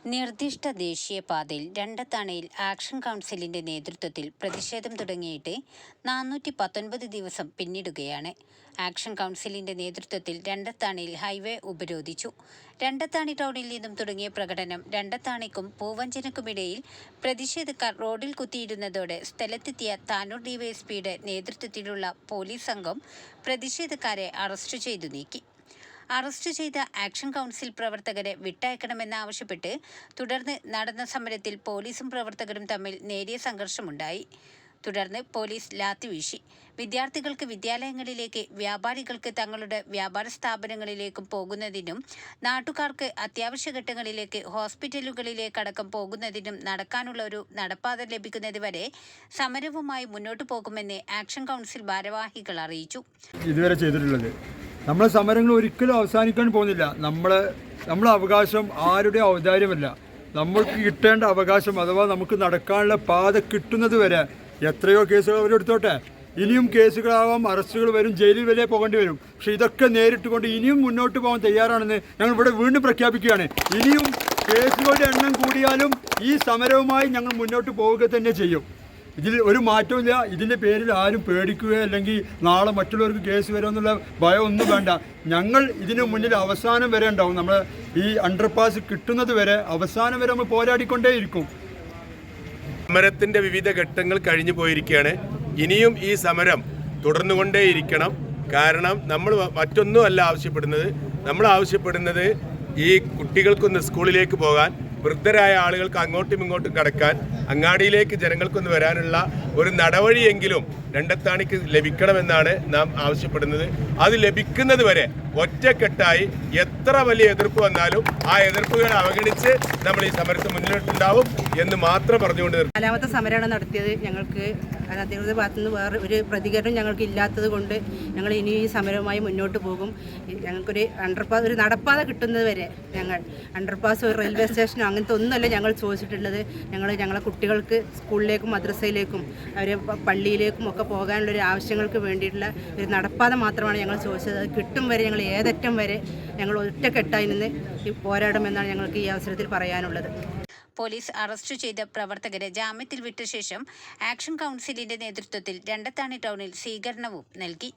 നിർദ്ദിഷ്ട ദേശീയപാതയിൽ രണ്ടത്താണിയിൽ ആക്ഷൻ കൗൺസിലിന്റെ നേതൃത്വത്തിൽ പ്രതിഷേധം തുടങ്ങിയിട്ട് 419 ദിവസം പിന്നിടുകയാണ്. ആക്ഷൻ കൗൺസിലിന്റെ നേതൃത്വത്തിൽ രണ്ടത്താണിയിൽ ഹൈവേ ഉപരോധിച്ചു. രണ്ടത്താണി ടൗണിൽ നിന്നും തുടങ്ങിയ പ്രകടനം രണ്ടത്താണിക്കും പൂവഞ്ചനക്കുമിടയിൽ പ്രതിഷേധക്കാർ റോഡിൽ കുത്തിയിരുന്നതോടെ സ്ഥലത്തെത്തിയ താനൂർ ഡിവൈഎസ്പിയുടെ നേതൃത്വത്തിലുള്ള പോലീസ് സംഘം പ്രതിഷേധക്കാരെ അറസ്റ്റ് ചെയ്തു നീക്കി. അറസ്റ്റ് ചെയ്ത ആക്ഷൻ കൗൺസിൽ പ്രവർത്തകരെ വിട്ടയക്കണമെന്നാവശ്യപ്പെട്ട് തുടർന്ന് നടന്ന സമരത്തിൽ പോലീസും പ്രവർത്തകരും തമ്മിൽ നേരിയ സംഘർഷമുണ്ടായി. തുടർന്ന് പോലീസ് ലാത്തി വീശി. വിദ്യാർത്ഥികൾക്ക് വിദ്യാലയങ്ങളിലേക്ക്, വ്യാപാരികൾക്ക് തങ്ങളുടെ വ്യാപാര സ്ഥാപനങ്ങളിലേക്കും പോകുന്നതിനും നാട്ടുകാർക്ക് അത്യാവശ്യ ഘട്ടങ്ങളിലേക്ക് ഹോസ്പിറ്റലുകളിലേക്കടക്കം പോകുന്നതിനും നടക്കാനുള്ള ഒരു നടപ്പാത ലഭിക്കുന്നതുവരെ സമരവുമായി മുന്നോട്ടു പോകുമെന്ന് ആക്ഷൻ കൗൺസിൽ ഭാരവാഹികൾ അറിയിച്ചു. ഇതുവരെ ചെയ്തിട്ടുള്ളത് നമ്മളെ സമരങ്ങൾ ഒരിക്കലും അവസാനിക്കാൻ പോകുന്നില്ല. നമ്മളെ അവകാശം ആരുടെ ഔദാര്യമല്ല. നമ്മൾക്ക് കിട്ടേണ്ട അവകാശം അഥവാ നമുക്ക് നടക്കാനുള്ള പാത കിട്ടുന്നത് വരെ എത്രയോ കേസുകൾ അവരെടുത്തോട്ടെ. ഇനിയും കേസുകളാവാം, അറസ്റ്റുകൾ വരും, ജയിലിൽ വരെ പോകേണ്ടി വരും. പക്ഷെ ഇതൊക്കെ നേരിട്ടുകൊണ്ട് ഇനിയും മുന്നോട്ട് പോകാൻ തയ്യാറാണെന്ന് ഞങ്ങൾ ഇവിടെ വീണ്ടും പ്രഖ്യാപിക്കുകയാണ്. ഇനിയും കേസുകളുടെ എണ്ണം കൂടിയാലും ഈ സമരവുമായി ഞങ്ങൾ മുന്നോട്ട് പോവുക തന്നെ ചെയ്യും. ഇതിൽ ഒരു മാറ്റമില്ല. ഇതിൻ്റെ പേരിൽ ആരും പേടിക്കുകയോ അല്ലെങ്കിൽ നാളെ മറ്റുള്ളവർക്ക് കേസ് വരുമെന്നുള്ള ഭയം ഒന്നും വേണ്ട. ഞങ്ങൾ ഇതിനു മുന്നിൽ അവസാനം വരെ ഉണ്ടാവും. നമ്മൾ ഈ അണ്ടർപാസ് കിട്ടുന്നത് വരെ അവസാനം വരെ നമ്മൾ പോരാടിക്കൊണ്ടേയിരിക്കും. സമരത്തിൻ്റെ വിവിധ ഘട്ടങ്ങൾ കഴിഞ്ഞു പോയിരിക്കുകയാണ്. ഇനിയും ഈ സമരം തുടർന്നുകൊണ്ടേയിരിക്കണം. കാരണം നമ്മൾ മറ്റൊന്നുമല്ല ആവശ്യപ്പെടുന്നത്. നമ്മൾ ആവശ്യപ്പെടുന്നത് ഈ കുട്ടികൾക്കൊന്ന് സ്കൂളിലേക്ക് പോകാൻ, വൃദ്ധരായ ആളുകൾക്ക് അങ്ങോട്ടും ഇങ്ങോട്ടും കടക്കാൻ, അങ്ങാടിയിലേക്ക് ജനങ്ങൾക്കൊന്ന് വരാനുള്ള ഒരു നടവഴിയെങ്കിലും രണ്ടത്താണിക്ക് ലഭിക്കണമെന്നാണ് നാം ആവശ്യപ്പെടുന്നത്. അത് ലഭിക്കുന്നത് വരെ ഒറ്റക്കെട്ടായി എത്ര വലിയ എതിർപ്പ് വന്നാലും ആ എതിർപ്പുകളെ അവഗണിച്ച് നമ്മൾ ഈ സമരത്തിന് മുന്നിലോട്ടുണ്ടാവും എന്ന് മാത്രം പറഞ്ഞുകൊണ്ട് നാലാമത്തെ സമരമാണ് നടത്തിയത്. ഞങ്ങൾക്ക് അധികൃതരുടെ ഭാഗത്തുനിന്ന് വേറെ ഒരു പ്രതികരണം ഞങ്ങൾക്ക് ഇല്ലാത്തത് കൊണ്ട് ഞങ്ങൾ ഇനി ഈ സമരവുമായി മുന്നോട്ട് പോകും. ഞങ്ങൾക്കൊരു അണ്ടർപാസ്, ഒരു നടപ്പാത കിട്ടുന്നത് വരെ ഞങ്ങൾ അണ്ടർപാസ്, ഒരു റെയിൽവേ സ്റ്റേഷനോ അങ്ങനത്തെ ഒന്നുമല്ല ഞങ്ങൾ ചോദിച്ചിട്ടുള്ളത്. ഞങ്ങളെ കുട്ടികൾക്ക് സ്കൂളിലേക്കും മദ്രസയിലേക്കും അവരെ പള്ളിയിലേക്കും ഒക്കെ പോകാനുള്ളൊരു ആവശ്യങ്ങൾക്ക് വേണ്ടിയിട്ടുള്ള ഒരു നടപ്പാത മാത്രമാണ് ഞങ്ങൾ ചോദിച്ചത്. അത് കിട്ടും വരെ ഞങ്ങൾ ഏതറ്റം വരെ ഞങ്ങൾ ഒറ്റക്കെട്ടായി നിന്ന് പോരാടുമെന്നാണ് ഞങ്ങൾക്ക് ഈ അവസരത്തിൽ പറയാനുള്ളത്. പോലീസ് അറസ്റ്റ് ചെയ്ത പ്രവർത്തകരെ ജാമ്യത്തിൽ വിട്ട ശേഷം ആക്ഷൻ കൗൺസിലിന്റെ നേതൃത്വത്തിൽ രണ്ടത്താണി ടൗണിൽ സ്വീകരണവും നൽകി.